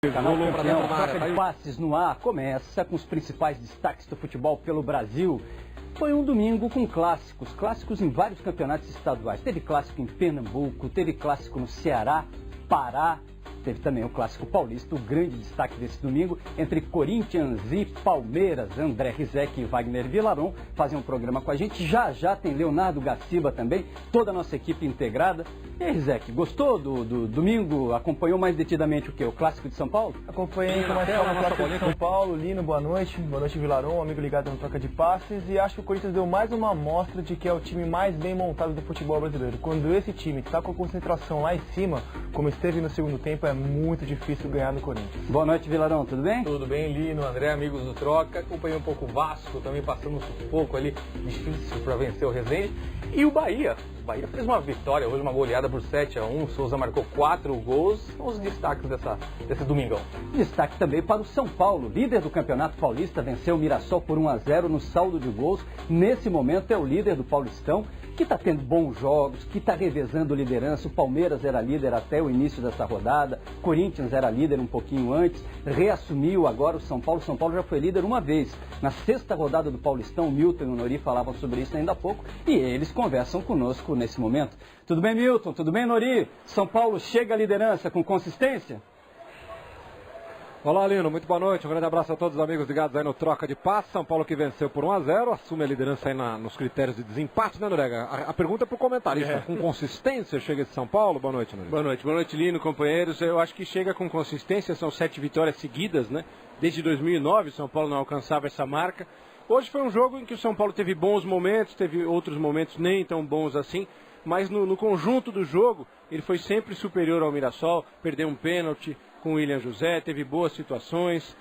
Canal Campeão, troca de passes no ar, começa com os principais destaques do futebol pelo Brasil. Foi um domingo com clássicos em vários campeonatos estaduais. Teve clássico em Pernambuco, teve clássico no Ceará, Pará, teve também o clássico paulista, o grande destaque desse domingo, entre Corinthians e Palmeiras. André Rizek e Wagner Vilaron fazem um programa com a gente. Já tem Leonardo Gaciba também, toda a nossa equipe integrada. E aí, Rizek, gostou do domingo? Acompanhou mais detidamente o quê? O clássico de São Paulo? Acompanhei com mais calma o clássico de São Paulo. Lino, boa noite Vilaron, amigo ligado no Troca de Passes. E acho que o Corinthians deu mais uma amostra de que é o time mais bem montado do futebol brasileiro. Quando esse time está com a concentração lá em cima, como esteve no segundo tempo, é muito difícil ganhar no Corinthians. Boa noite, Vilarão, tudo bem? Tudo bem, Lino, André, amigos do Troca. Acompanhei um pouco o Vasco, também passando um sufoco ali, difícil para vencer o Resende. E o Bahia. O Bahia fez uma vitória hoje, uma goleada por 7-1. O Souza marcou 4 gols. São os destaques desse domingão. Destaque também para o São Paulo. Líder do Campeonato Paulista, venceu o Mirassol por 1-0 no saldo de gols. Nesse momento é o líder do Paulistão, que está tendo bons jogos, que está revezando liderança. O Palmeiras era líder até o início dessa rodada. Corinthians era líder um pouquinho antes. Reassumiu agora o São Paulo. O São Paulo já foi líder uma vez. Na sexta rodada do Paulistão, o Milton e o Nori falavam sobre isso ainda há pouco. E eles conversam conosco nesse momento. Tudo bem, Milton? Tudo bem, Nori? São Paulo chega à liderança com consistência? Olá, Lino, muito boa noite, um grande abraço a todos os amigos ligados aí no Troca de Passes. São Paulo que venceu por 1-0, assume a liderança aí nos critérios de desempate, né, Norega? A pergunta é pro comentarista, com consistência chega esse São Paulo? Boa noite, Norega. Boa noite, Lino, companheiros. Eu acho que chega com consistência, são 7 vitórias seguidas, né? Desde 2009 o São Paulo não alcançava essa marca. Hoje foi um jogo em que o São Paulo teve bons momentos, teve outros momentos nem tão bons assim, mas no conjunto do jogo ele foi sempre superior ao Mirassol, perdeu um pênalti com o William José, teve boas situações,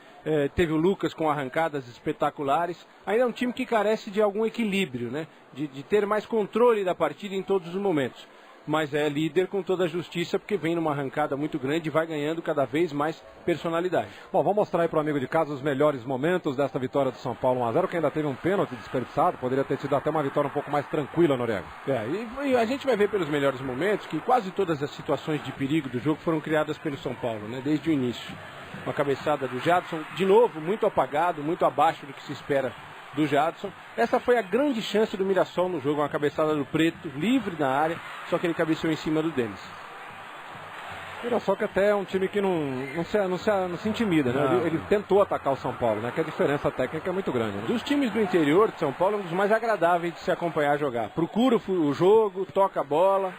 teve o Lucas com arrancadas espetaculares. Ainda é um time que carece de algum equilíbrio, né? De ter mais controle da partida em todos os momentos. Mas é líder com toda a justiça, porque vem numa arrancada muito grande e vai ganhando cada vez mais personalidade. Bom, vamos mostrar aí para o amigo de casa os melhores momentos desta vitória do São Paulo 1-0, que ainda teve um pênalti desperdiçado, poderia ter tido até uma vitória um pouco mais tranquila, Noriega. E a gente vai ver pelos melhores momentos que quase todas as situações de perigo do jogo foram criadas pelo São Paulo, né? Desde o início. Uma cabeçada do Jadson, de novo, muito apagado, muito abaixo do que se espera do Jadson. Essa foi a grande chance do Mirassol no jogo, uma cabeçada do Preto, livre na área, só que ele cabeceou em cima do Denis. Mirassol que até é um time que não se intimida, né? Ele tentou atacar o São Paulo, né? Que a diferença técnica é muito grande, né? Dos times do interior de São Paulo, é um dos mais agradáveis de se acompanhar jogar. Procura o jogo, toca a bola,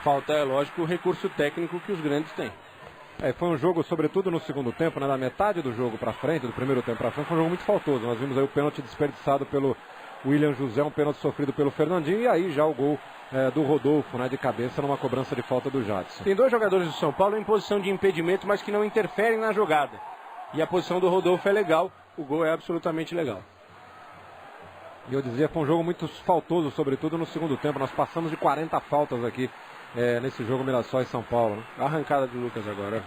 falta, é lógico, o recurso técnico que os grandes têm. Foi um jogo, sobretudo no segundo tempo, né, da metade do jogo para frente, do primeiro tempo para frente, foi um jogo muito faltoso. Nós vimos aí o pênalti desperdiçado pelo William José, um pênalti sofrido pelo Fernandinho, e aí já o gol do Rodolfo, né, de cabeça numa cobrança de falta do Jadson. Tem dois jogadores do São Paulo em posição de impedimento, mas que não interferem na jogada. E a posição do Rodolfo é legal, o gol é absolutamente legal. E eu dizia, foi um jogo muito faltoso, sobretudo no segundo tempo. Nós passamos de 40 faltas aqui nesse jogo Mirassol e São Paulo, né? A arrancada de Lucas agora.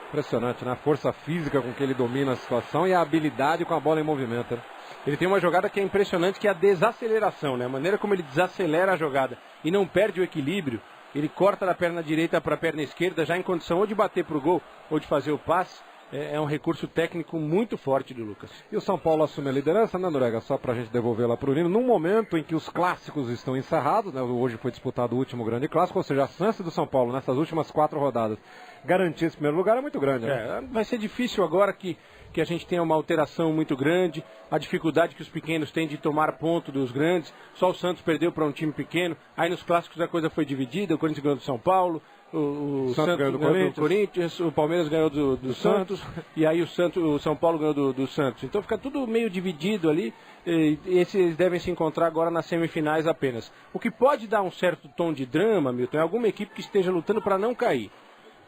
Impressionante, né? A força física com que ele domina a situação e a habilidade com a bola em movimento, né? Ele tem uma jogada que é impressionante, que é a desaceleração, né? A maneira como ele desacelera a jogada e não perde o equilíbrio. Ele corta da perna direita para a perna esquerda, já em condição ou de bater para o gol ou de fazer o passe. É um recurso técnico muito forte do Lucas. E o São Paulo assume a liderança, né, Norega? Só para a gente devolver lá para o Lino, num momento em que os clássicos estão encerrados, né? Hoje foi disputado o último grande clássico, ou seja, a chance do São Paulo nessas últimas 4 rodadas garantir esse primeiro lugar é muito grande, né? Vai ser difícil agora que a gente tenha uma alteração muito grande, a dificuldade que os pequenos têm de tomar ponto dos grandes. Só o Santos perdeu para um time pequeno, aí nos clássicos a coisa foi dividida, o Corinthians ganhou do São Paulo, o Santos ganhou do Corinthians, o Palmeiras ganhou do Santos, e aí o São Paulo ganhou do Santos. Então fica tudo meio dividido ali, e esses devem se encontrar agora nas semifinais apenas. O que pode dar um certo tom de drama, Milton, é alguma equipe que esteja lutando para não cair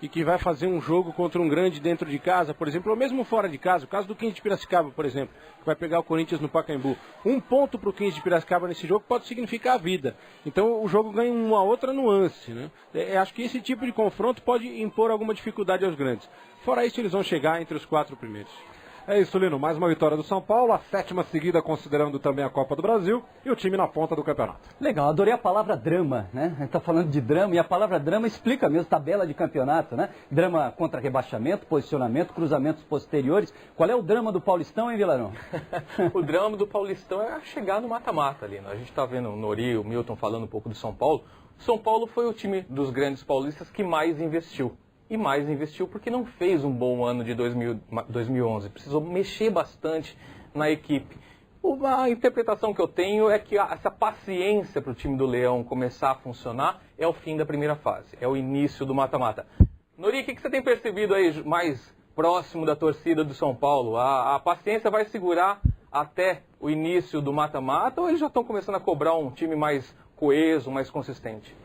e que vai fazer um jogo contra um grande dentro de casa, por exemplo, ou mesmo fora de casa. O caso do 15 de Piracicaba, por exemplo, que vai pegar o Corinthians no Pacaembu. Um ponto para o 15 de Piracicaba nesse jogo pode significar a vida. Então o jogo ganha uma outra nuance, né? Acho que esse tipo de confronto pode impor alguma dificuldade aos grandes. Fora isso, eles vão chegar entre os 4 primeiros. É isso, Lino. Mais uma vitória do São Paulo, a 7ª seguida, considerando também a Copa do Brasil, e o time na ponta do campeonato. Legal, adorei a palavra drama, né? A gente está falando de drama, e a palavra drama explica mesmo tabela de campeonato, né? Drama contra rebaixamento, posicionamento, cruzamentos posteriores. Qual é o drama do Paulistão, hein, Vilarão? O drama do Paulistão é chegar no mata-mata ali, né? A gente está vendo o Nori, o Milton falando um pouco do São Paulo. O São Paulo foi o time dos grandes paulistas que mais investiu. E mais investiu porque não fez um bom ano de 2011. Precisou mexer bastante na equipe. A interpretação que eu tenho é que essa paciência para o time do Leão começar a funcionar é o fim da primeira fase, é o início do mata-mata. Nori, o que você tem percebido aí mais próximo da torcida do São Paulo? A paciência vai segurar até o início do mata-mata ou eles já estão começando a cobrar um time mais coeso, mais consistente?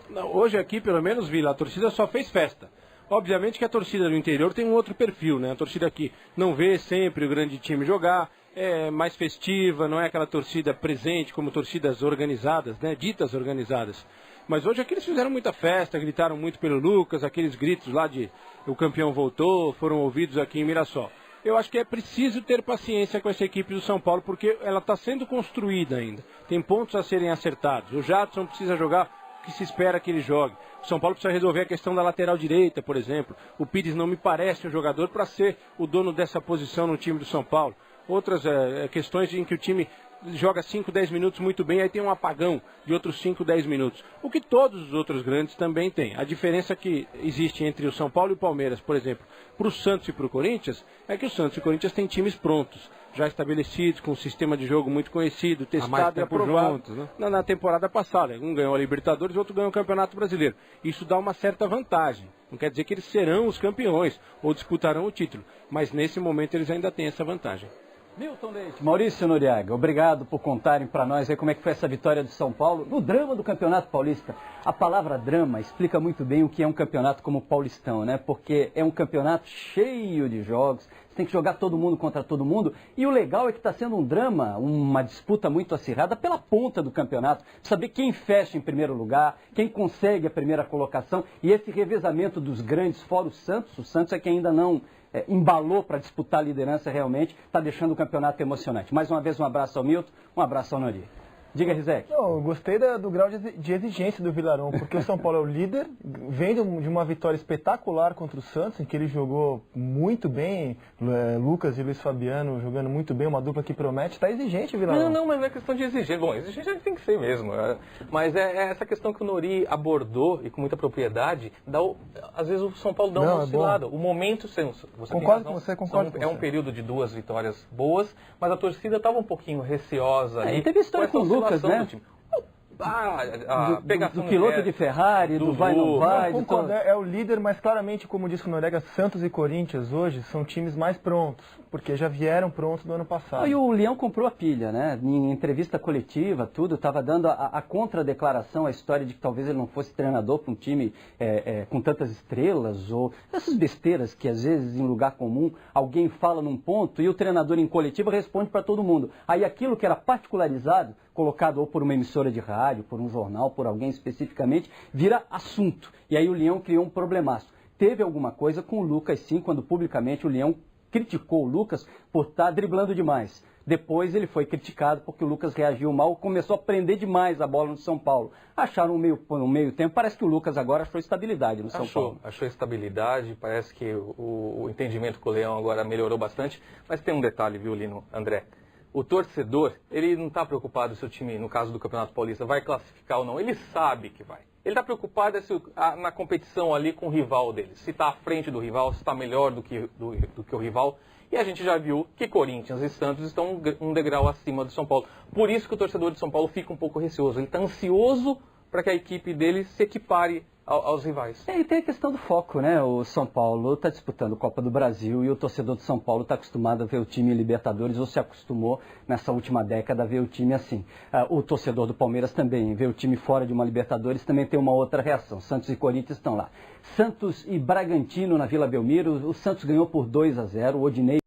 Não, hoje aqui, pelo menos, Vila, a torcida só fez festa. Obviamente que a torcida do interior tem um outro perfil, né? A torcida aqui não vê sempre o grande time jogar, é mais festiva, não é aquela torcida presente como torcidas organizadas, né? Ditas organizadas. Mas hoje aqui eles fizeram muita festa, gritaram muito pelo Lucas, aqueles gritos lá de o campeão voltou, foram ouvidos aqui em Mirassol. Eu acho que é preciso ter paciência com essa equipe do São Paulo, porque ela está sendo construída ainda. Tem pontos a serem acertados. O Jadson precisa jogar que se espera que ele jogue. O São Paulo precisa resolver a questão da lateral direita, por exemplo. O Pires não me parece um jogador para ser o dono dessa posição no time do São Paulo. Outras questões em que o time joga 5, 10 minutos muito bem, aí tem um apagão de outros 5, 10 minutos. O que todos os outros grandes também têm. A diferença que existe entre o São Paulo e o Palmeiras, por exemplo, para o Santos e para o Corinthians, é que o Santos e o Corinthians têm times prontos, já estabelecidos, com um sistema de jogo muito conhecido, testado e aprovado juntos, né? na temporada passada. Um ganhou a Libertadores, o outro ganhou o Campeonato Brasileiro. Isso dá uma certa vantagem. Não quer dizer que eles serão os campeões ou disputarão o título, mas nesse momento eles ainda têm essa vantagem. Milton Leite, Maurício Noriega, obrigado por contarem para nós aí como é que foi essa vitória do São Paulo no drama do Campeonato Paulista. A palavra drama explica muito bem o que é um campeonato como o Paulistão, né? Porque é um campeonato cheio de jogos, você tem que jogar todo mundo contra todo mundo, e o legal é que está sendo um drama, uma disputa muito acirrada pela ponta do campeonato, saber quem fecha em primeiro lugar, quem consegue a primeira colocação, e esse revezamento dos grandes, fora o Santos é que ainda não embalou para disputar a liderança realmente, está deixando o campeonato emocionante. Mais uma vez, um abraço ao Milton, um abraço ao Nori. Diga, Rizek. Eu gostei do grau de exigência do Vilarão, porque o São Paulo é o líder, vem de uma vitória espetacular contra o Santos, em que ele jogou muito bem, Lucas e Luiz Fabiano jogando muito bem, uma dupla que promete. Está exigente, Vilarão. Não, mas não é questão de exigência. Bom, exigente a gente tem que ser mesmo. Mas é essa questão que o Nori abordou, e com muita propriedade, às vezes o São Paulo dá uma oscilada. O momento, você concordo com você, concordo com você. É um período de 2 vitórias boas, mas a torcida estava um pouquinho receosa. E teve história com o Lucas, né? Do piloto de Ferrari, do vai não vai. É o líder, mas claramente, como disse o Noriega, Santos e Corinthians hoje são times mais prontos, porque já vieram prontos do ano passado. E o Leão comprou a pilha, né? Em entrevista coletiva, tudo, estava dando a contradeclaração, a história de que talvez ele não fosse treinador para um time com tantas estrelas, ou essas besteiras que às vezes em lugar comum alguém fala num ponto e o treinador em coletiva responde para todo mundo. Aí aquilo que era particularizado, colocado ou por uma emissora de rádio, por um jornal, por alguém especificamente, vira assunto. E aí o Leão criou um problemaço. Teve alguma coisa com o Lucas, sim, quando publicamente o Leão criticou o Lucas por estar driblando demais. Depois ele foi criticado porque o Lucas reagiu mal, começou a prender demais a bola no São Paulo. Acharam um meio tempo, parece que o Lucas agora achou estabilidade no São Paulo. Achou estabilidade, parece que o entendimento com o Leão agora melhorou bastante. Mas tem um detalhe, viu, Lino, André? O torcedor, ele não está preocupado se o time, no caso do Campeonato Paulista, vai classificar ou não. Ele sabe que vai. Ele está preocupado na competição ali com o rival dele. Se está à frente do rival, se está melhor do que o rival. E a gente já viu que Corinthians e Santos estão um degrau acima do São Paulo. Por isso que o torcedor de São Paulo fica um pouco receoso. Ele está ansioso para que a equipe dele se equipare aos rivais. E tem a questão do foco, né? O São Paulo está disputando a Copa do Brasil e o torcedor de São Paulo está acostumado a ver o time em Libertadores, ou se acostumou nessa última década a ver o time assim. O torcedor do Palmeiras também vê o time fora de uma Libertadores, também tem uma outra reação. Santos e Corinthians estão lá. Santos e Bragantino na Vila Belmiro, o Santos ganhou por 2-0, o Odinei